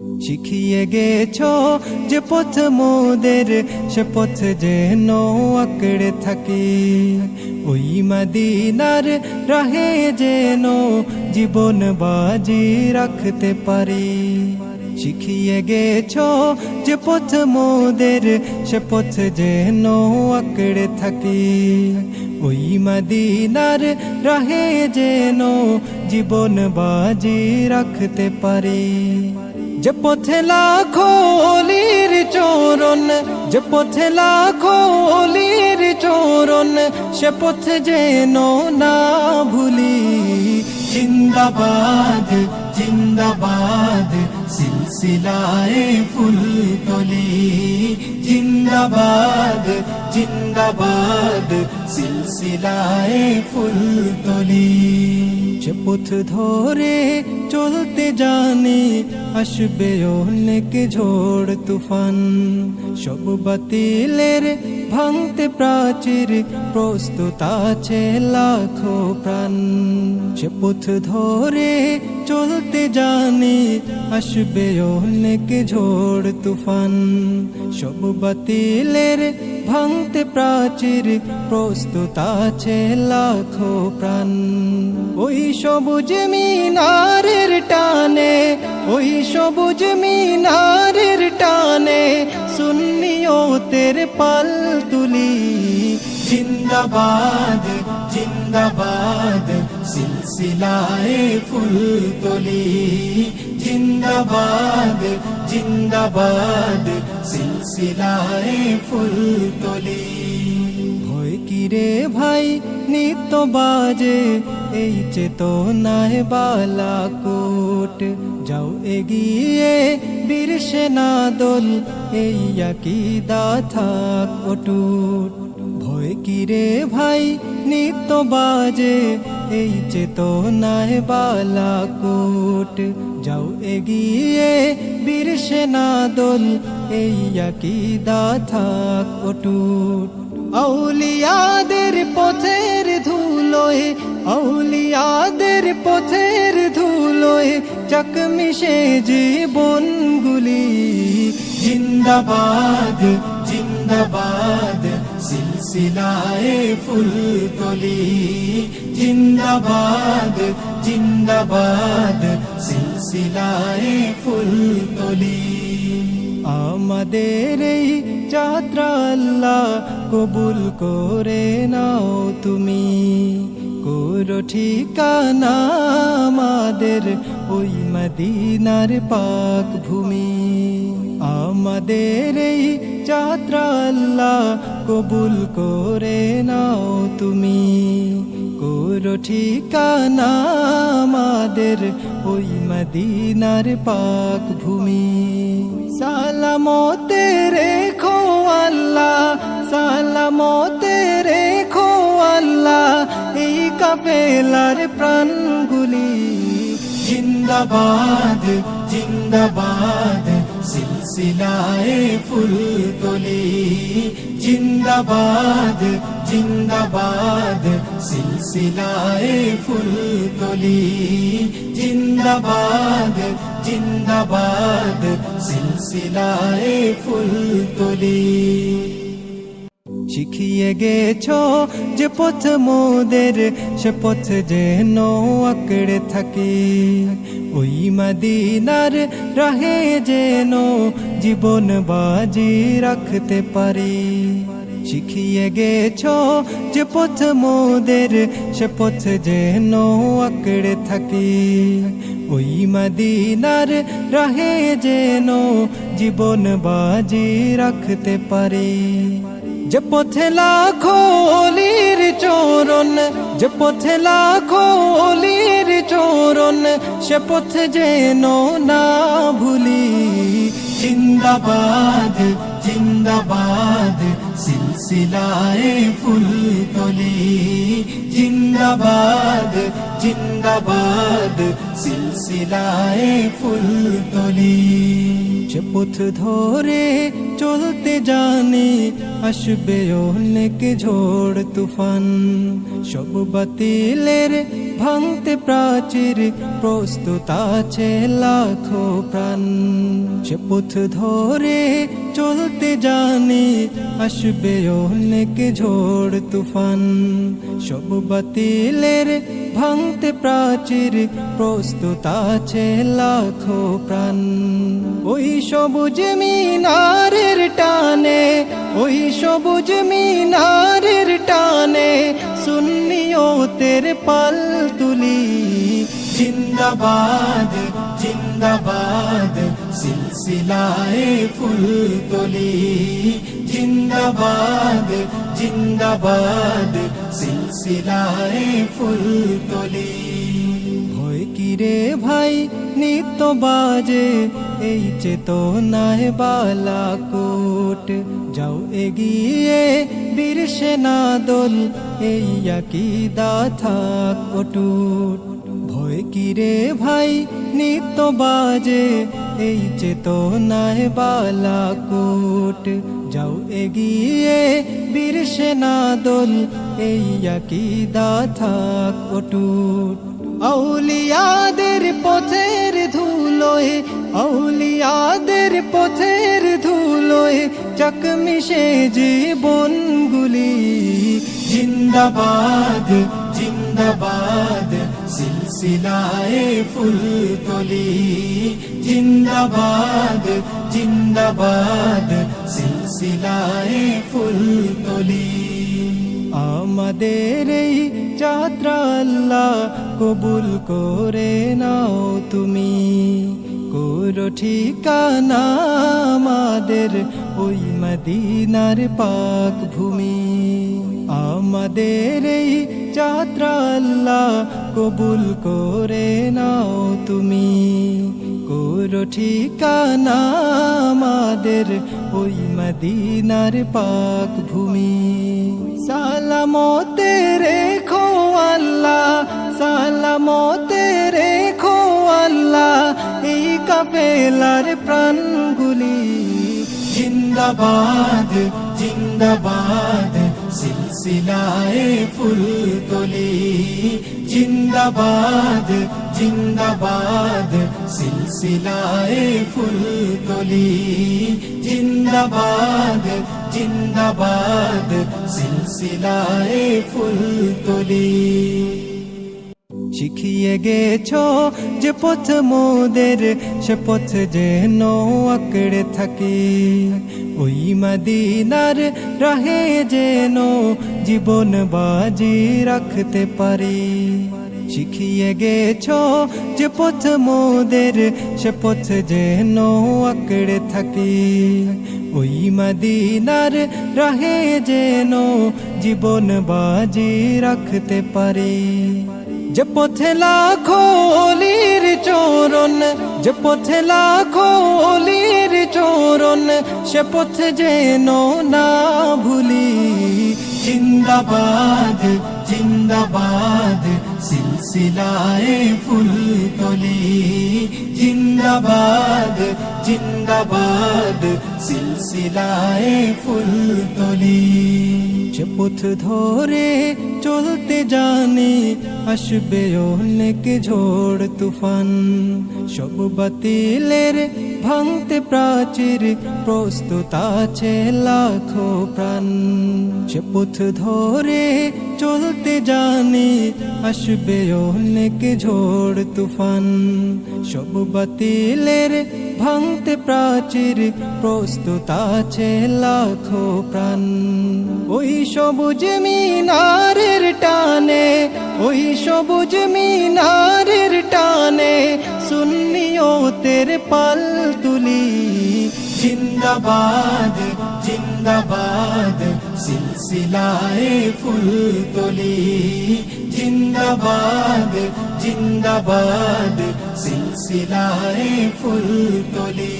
শিখিয়ে গেছো যে পথ মোদের, সে পথ যেন আঁকড়ে থাকি। ওই মদিনার রাহে যেন জীবন বাজি রাখতে পারি। শিখিয়ে গেছো যে পথ মোদের, সে পথ যেন আঁকড়ে থাকি। ওই মদিনার রাহে যেন জীবন বাজি রাখতে পারি। যে পথে লাখো অলির চরণ, যে পথে লাখো অলির চরণ, সে পথ যেন না ভুলি। জিন্দাবাদ জিন্দাবাদ সিলসিলায়ে ফুলতলি। জিন্দাবাদ জিন্দাবাদ সিলসিলায়ে ফুলতলি। যে পথ ধরে চলতে জানি, আসবে অনেক ঝড় তুফান। সব বাতিলের ভাঙতে প্রাচীর, প্রস্তুত আছে লাখো প্রাণ। সে পথ ধরে চলতে জানি, আসবে অনেক ঝড় তুফান। সব বাতিলের ভাঙতে প্রাচীর, প্রস্তুত আছে লাখো প্রাণ। ওই সবুজ মিনারের টানে, ওই সবুজ মিনারের টানে, সুন্নিয়তের পাল তুলি। জিন্দাবাদ জিন্দাবাদ সিলসিলায়ে ফুলতলি। জিন্দাবাদ জিন্দাবাদ সিলসিলায়ে ফুলতলি। ভয় কিরে ভাই নিত্য বাজে, এই চেতনায় বালাকোট। যাও এগিয়ে বীর সেনা দল, এই আকীদা থাক অটুট। ভয় কিরে ভাই নিত্য বাজে, এই চেতনায় বালাকোট। যাও এগিয়ে বীর সেনা দল, এই আকীদা থাক অটুট। আউলিয়াদের পথের ধুলোয়, আউলিয়াদের পথের ধুলোয়, চাক মিশে জীবনগুলি। জিন্দাবাদ জিন্দাবাদ সিলসিলায়ে ফুলতলি। জিন্দাবাদ জিন্দাবাদ সিলসিলায়ে ফুলতলি। আমাদের এই যাত্রা আল্লাহ কবুল করে নাও তুমি। করো ঠিকানা আমাদের ওই মদিনার পাক ভূমি। আমাদের এই যাত্রা আল্লাহ কবুল করে নাও তুমি। করো ঠিকানা আমাদের ওই মদিনার পাক ভূমি। সালামতে রেখো আল্লাহ, সালামতে রেখো আল্লাহ, এই কাফেলার প্রাণগুলি। জিন্দাবাদ জিন্দাবাদ সিলসিলায়ে ফুলতলি। জিন্দাবাদ জিন্দাবাদ সিলসিলায়ে ফুলতলি। জিন্দাবাদ জিন্দাবাদ সিলসিলায়ে ফুলতলি। শিখিয়ে গেছো যে পথ মোদের, সে পথ যেন আঁকড়ে থাকি। ওই মদিনার রাহে যেন জীবন বাজি রাখতে পারি। শিখিয়ে গেছো যে পথ মোদের, সে পথ যেন আঁকড়ে থাকি। ওই মদিনার রাহে যেন জীবন বাজি রাখতে পারি। যে পথে লাখো অলির চরণ, যে পথে লাখো অলির চরণ, সে পথ যেন না ভুলি। জিন্দাবাদ জিন্দাবাদ সিলসিলায়ে ফুলতলি। জিন্দাবাদ জিন্দাবাদ সিলসিলায়ে ফুলতলি। যে পথ ধরে চলতে জানি, আসবে অনেক ঝড় তুফান। সব বাতিলের ভাঙতে প্রাচীর, প্রস্তুত আছে লাখো প্রাণ। যে পথ ধরে চলতে জানি আসবে অনেক ঝড় তুফান, সব বাতিলের ভাঙতে প্রাচীর প্রস্তুত আছে লাখো প্রাণ। ওই সবুজ মিনারের টানে, ওই সবুজ মিনারের টানে সুন্নিয়তের পাল তুলি। জিন্দাবাদ জিন্দাবাদ সিলসিলায়ে ফুলতলি, জিন্দাবাদ জিন্দাবাদ সিলসিলায়ে ফুলতলি। ভয় কিরে ভাই নিত্য বাজে এই চেতনায় বালাকোট, যাও এগিয়ে বীর সেনা দল এই আকীদা থাক অটুট। ভয় কিরে ভাই নিত্য বাজে এই চেতনায় বালাকোট, যাও এগিয়ে বীর সেনা দল এই আকীদা থাক অটুট। আউলিয়াদের পথের ধুলোয়, আউলিয়াদের পথের ধুলোয় চাক মিশে জীবনগুলি। জিন্দাবাদ জিন্দাবাদ সিলসিলায়ে ফুলতলি, জিন্দাবাদ জিন্দাবাদ সিলসিলায়ে ফুলতলি। আমাদের এই যাত্রা আল্লাহ কবুল করে নাও তুমি, করো ঠিকানা আমাদের ওই মদিনার পাক ভূমি। আমাদের এই যাত্রা আল্লাহ কবুল করে নাও তুমি, করো ঠিকানা আমাদের ওই মদিনার পাক ভূমি। সালামতে রেখো আল্লাহ, সালামতে রেখো আল্লাহ এই কাফেলার প্রাণগুলি। জিন্দাবাদ জিন্দাবাদ সিলসিলায়ে ফুলতলি, জিন্দাবাদ জিন্দাবাদ সিলসিলায়ে ফুলতলি, জিন্দাবাদ জিন্দাবাদ সিলসিলায়ে ফুলতলি। শিখিয়ে গেছো যে পথ মোদের, সে পথ যেন আঁকড়ে থাকি, ওই মদিনার রাহে যেন জীবন বাজি রাখতে পারি। শিখিয়ে গেছো যে পথ মোদের, সে পথ যেন আঁকড়ে থাকি, ওই মদিনার রাহে যেন জীবন বাজি রাখতে পারি। যে পথে লাখো অলির চরণ, যে পথে লাখো অলির চরণ, সে পথ যেন না ভুলি। জিন্দাবাদ জিন্দাবাদ সিলসিলায়ে ফুলতলি, জিন্দাবাদ জিন্দাবাদ সিলসিলায়ে ফুলতলি। যে পথ ধরে চলতে জানি আসবে অনেক ঝড় তুফান, সব বাতিলের ভাঙতে প্রাচীর প্রস্তুত আছে লাখো প্রাণ। যে পথ ধরে চলতে জানি আসবে অনেক ঝড় তুফান, সব বাতিলের ভাঙতে প্রাচীর প্রস্তুত আছে লাখো প্রাণ। ওই সবুজ মিনারের টানে, ওই সবুজ মিনারের টানে সুন্নিয়তের পাল তুলি। জিন্দাবাদ জিন্দাবাদ সিলসিলায়ে ফুলতলি, জিন্দাবাদ জিন্দাবাদ সিলসিলায়ে ফুলতলি।